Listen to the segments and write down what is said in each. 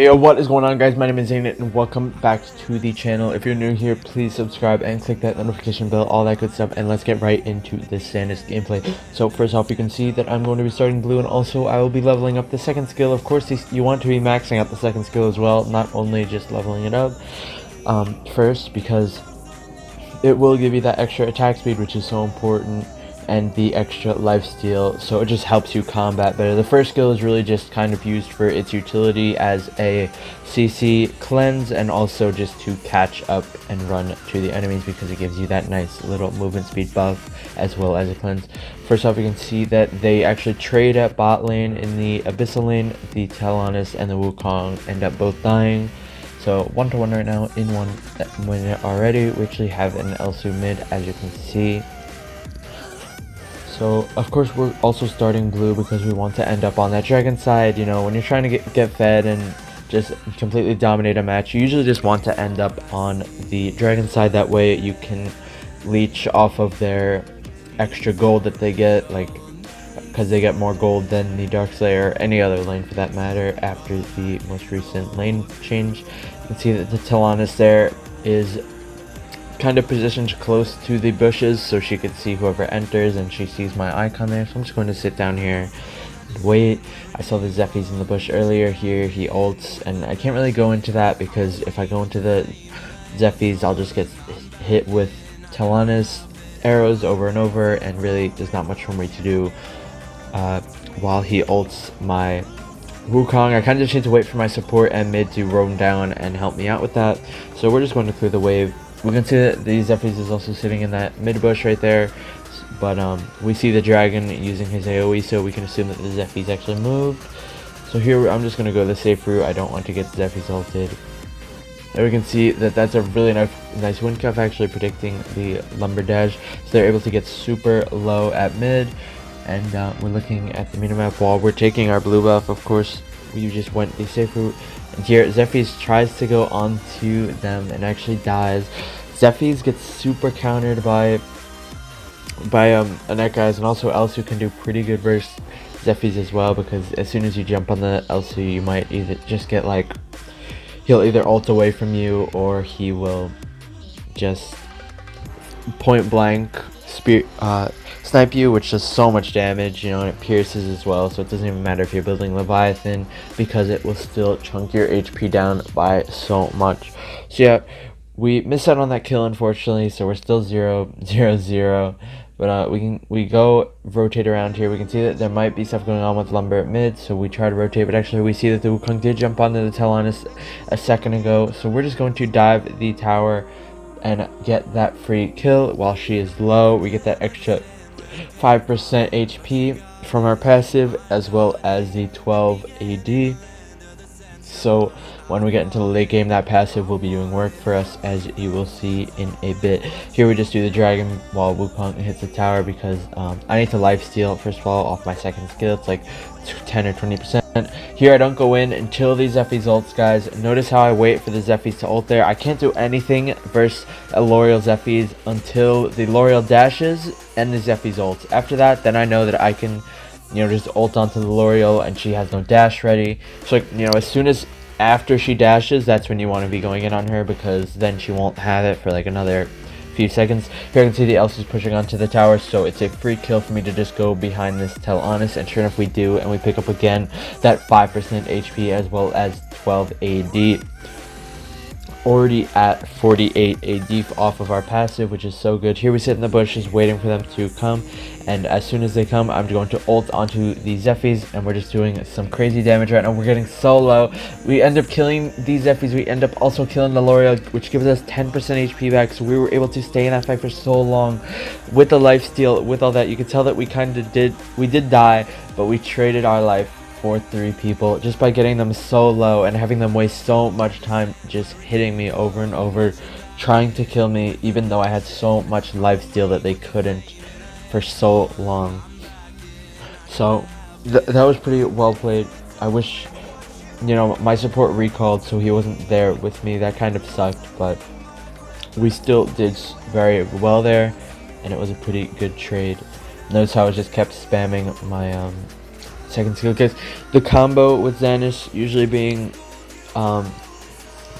Yo, what is going on, guys? My name is Zanis and welcome back to the channel. If you're new here, please subscribe and click that notification bell, all that good stuff, and let's get right into this Zanis gameplay. So first off, you can see that I'm going to be starting blue, and also I will be leveling up the second skill. Of course, you want to be maxing out the second skill as well, not only just leveling it up first, because it will give you that extra attack speed, which is so important, and the extra lifesteal, so it just helps you combat better. The first skill is really just kind of used for its utility as a CC cleanse, and also just to catch up and run to the enemies, because it gives you that nice little movement speed buff as well as a cleanse. First off, you can see that they actually trade at bot lane. In the Abyssal lane, the Talonus and the Wukong end up both dying. So 1-to-1 right now in 1 minute already. We actually have an Elsu mid, as you can see. So of course we're also starting blue because we want to end up on that dragon side. You know, when you're trying to get fed and just completely dominate a match, you usually just want to end up on the dragon side. That way you can leech off of their extra gold that they get, like, because they get more gold than the Darkslayer or any other lane for that matter after the most recent lane change. You can see that the Talonus there is kind of positioned close to the bushes so she could see whoever enters, and she sees my icon there, so I'm just going to sit down here and wait. I saw the Zephyrs in the bush earlier. Here he ults, and I can't really go into that because if I go into the Zephyrs, I'll just get hit with Talonus arrows over and over, and really there's not much for me to do while he ults my Wukong. I kind of just need to wait for my support and mid to roam down and help me out with that, so we're just going to clear the wave. We can see that the Zephyrs is also sitting in that mid bush right there, but we see the dragon using his AoE, so we can assume that the Zephyrs actually moved. So here I'm just going to go the safe route. I don't want to get the Zephyrs ulted. There we can see that that's a really nice win cuff, actually predicting the lumber dash, so they're able to get super low at mid. And we're looking at the minimap while we're taking our blue buff. Of course, we just went the safe route. And here, Zephyrs tries to go onto them and actually dies. Zephyrs gets super countered by Anet guys, and also Elsu can do pretty good versus Zephyrs as well, because as soon as you jump on the Elsu, you might either just get, like, he'll either ult away from you, or he will just point blank snipe you, which does so much damage, you know, and it pierces as well, so it doesn't even matter if you're building Leviathan, because it will still chunk your HP down by so much. So yeah, we missed out on that kill, unfortunately, so we're still 0-0-0, but we go rotate around here. We can see that there might be stuff going on with lumber at mid, so we try to rotate, but actually we see that the Wukong did jump onto the Talonus a second ago, so we're just going to dive the tower and get that free kill while she is low. We get that extra 5% HP from our passive, as well as the 12 AD. So when we get into the late game, that passive will be doing work for us, as you will see in a bit. Here we just do the dragon while Wukong hits the tower, because I need to lifesteal first of all off my second skill. It's like 10 or 20%. Here I don't go in until the Zephyrs ults, guys. Notice how I wait for the Zephyrs to ult there. I can't do anything versus a L'Oreal Zephyrs until the L'Oreal dashes and the Zephyrs ults. After that, then I know that I can, you know, just ult onto the L'Oreal, and she has no dash ready. So, you know, as soon as after she dashes, that's when you want to be going in on her, because then she won't have it for like another few seconds. Here I can see the Elsa is pushing onto the tower, so it's a free kill for me to just go behind this Talonus, and sure enough we do, and we pick up again that 5% HP as well as 12 AD. Already at 48 AD off of our passive, which is so good. Here we sit in the bushes waiting for them to come, and as soon as they come, I'm going to ult onto the Zephyrs, and we're just doing some crazy damage right now. We're getting so low. We end up killing these Zephyrs. We end up also killing the L'Oreal, which gives us 10% HP back, so we were able to stay in that fight for so long with the lifesteal. With all that, you can tell that we did die, but we traded our life for 3 people just by getting them so low and having them waste so much time just hitting me over and over, trying to kill me, even though I had so much lifesteal that they couldn't for so long. So that was pretty well played. I wish, you know, my support recalled, so he wasn't there with me. That kind of sucked, but we still did very well there, and it was a pretty good trade. Notice how I just kept spamming my second skill, because the combo with Zanis usually being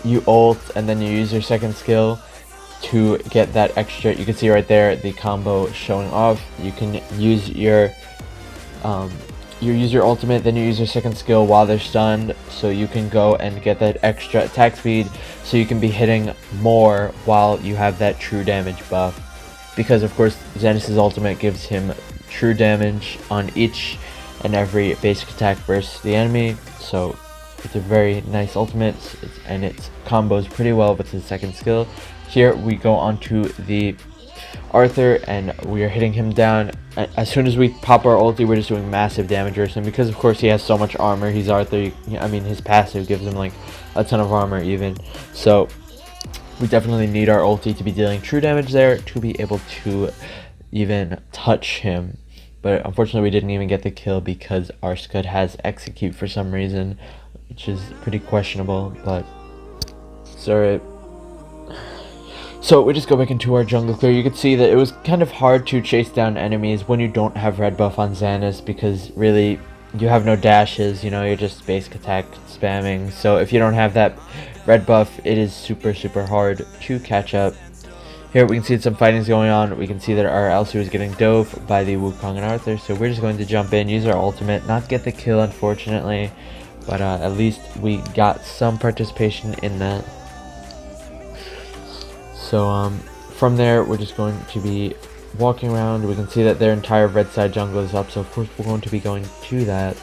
you ult and then you use your second skill to get that extra. You can see right there the combo showing off. You can use your ultimate, then you use your second skill while they're stunned, so you can go and get that extra attack speed, so you can be hitting more while you have that true damage buff. Because of course Zanis' ultimate gives him true damage on each and every basic attack versus the enemy, so it's a very nice ultimate, and it combos pretty well with his second skill. Here we go on to the Arthur, and we are hitting him down. As soon as we pop our ulti, we're just doing massive damage versus him, because of course he has so much armor. He's Arthur. I mean, his passive gives him like a ton of armor even, so we definitely need our ulti to be dealing true damage there to be able to even touch him. But unfortunately we didn't even get the kill because our scud has execute for some reason, which is pretty questionable, but sorry. So we just go back into our jungle clear. You can see that it was kind of hard to chase down enemies when you don't have red buff on Zanis, because really you have no dashes, you know, you're just basic attack spamming. So if you don't have that red buff, it is super hard to catch up. Here we can see some fighting's going on. We can see that our LC is getting dove by the Wukong and Arthur, so we're just going to jump in, use our ultimate, not get the kill unfortunately, but at least we got some participation in that. So from there we're just going to be walking around. We can see that their entire red side jungle is up, so of course we're going to be going to that,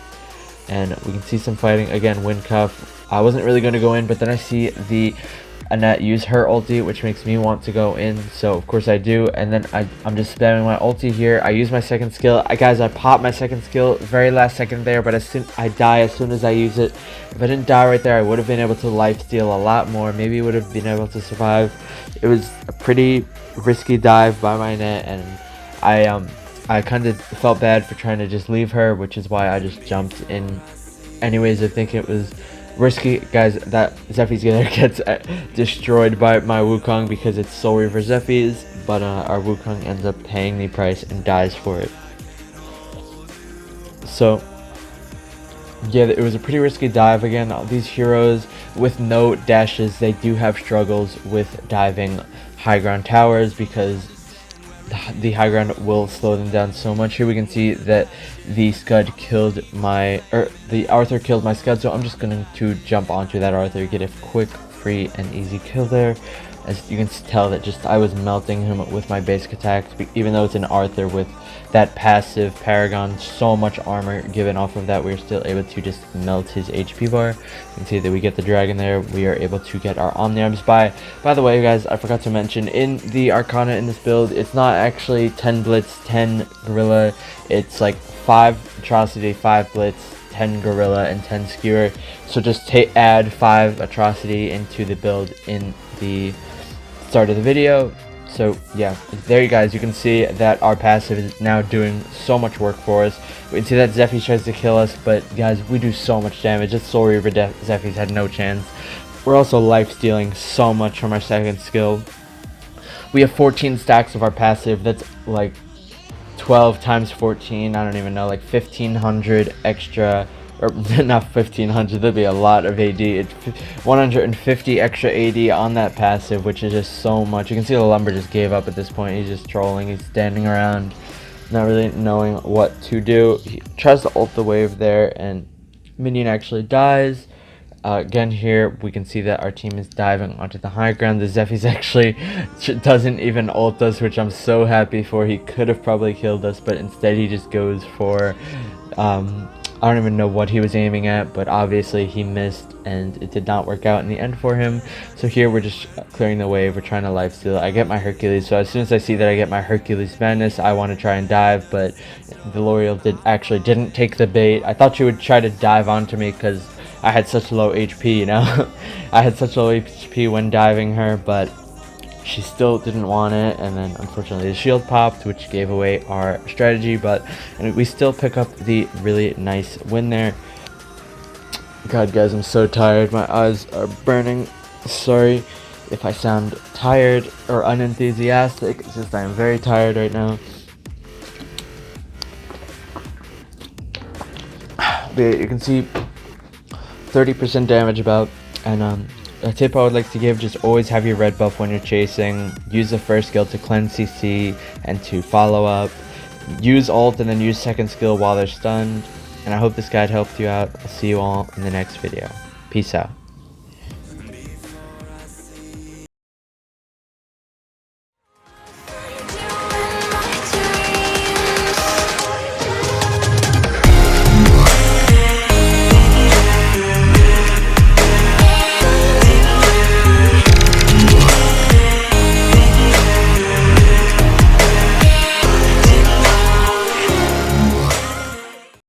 and we can see some fighting again. Wind cuff, I wasn't really going to go in, but then I see the Annette use her ulti, which makes me want to go in, so of course I do, and then I'm just spamming my ulti here. I use my second skill. Guys, I pop my second skill very last second there, but I die as soon as I use it. If I didn't die right there, I would have been able to lifesteal a lot more, maybe would have been able to survive. It was a pretty risky dive by my Annette, and I kind of felt bad for trying to just leave her, which is why I just jumped in anyways. I think it was risky. Guys, that Zephy's gonna get destroyed by my Wukong because it's solely for Zephy's, but our Wukong ends up paying the price and dies for it. So yeah, it was a pretty risky dive. Again, all these heroes with no dashes, they do have struggles with diving high ground towers because the high ground will slow them down so much. Here we can see that the scud killed the Arthur killed my scud, so I'm just going to jump onto that Arthur, get a quick, free, and easy kill there. As you can tell that just I was melting him with my basic attack, even though it's an Arthur with that passive Paragon, so much armor given off of that, we're still able to just melt his HP bar. You can see that we get the dragon there. We are able to get our Omniarms by the way, guys, I forgot to mention, in the Arcana in this build, it's not actually 10 Blitz, 10 Gorilla, it's like 5 Atrocity, 5 Blitz, 10 Gorilla, and 10 Skewer. So just add 5 Atrocity into the build in the start of the video. So yeah, there you guys, you can see that our passive is now doing so much work for us. We can see that Zephy's tries to kill us, but guys, we do so much damage. This Soul Reaver Zephy's had no chance. We're also life stealing so much from our second skill. We have 14 stacks of our passive. That's like 12 times 14, I don't even know, like 1500 extra, or not 1500, that'd be a lot of AD. It's 150 extra AD on that passive, which is just so much. You can see the Lumber just gave up at this point. He's just trolling, he's standing around, not really knowing what to do. He tries to ult the wave there, and minion actually dies. Again, here we can see that our team is diving onto the high ground. The Zephy's actually doesn't even ult us, which I'm so happy for. He could have probably killed us, but instead he just goes for I don't even know what he was aiming at, but obviously he missed and it did not work out in the end for him. So here we're just clearing the wave, we're trying to lifesteal. I get my Hercules, so as soon as I see that I get my Hercules Madness, I want to try and dive, but the L'Oreal didn't take the bait. I thought she would try to dive onto me because I had such low HP, you know. I had such low HP when diving her, but she still didn't want it, and then unfortunately the shield popped, which gave away our strategy, but we still pick up the really nice win there. God, guys, I'm so tired. My eyes are burning. Sorry if I sound tired or unenthusiastic. It's just I am very tired right now. But you can see 30% damage about. And a tip I would like to give, just always have your red buff when you're chasing. Use the first skill to cleanse CC and to follow up. Use ult and then use second skill while they're stunned. And I hope this guide helped you out. I'll see you all in the next video. Peace out.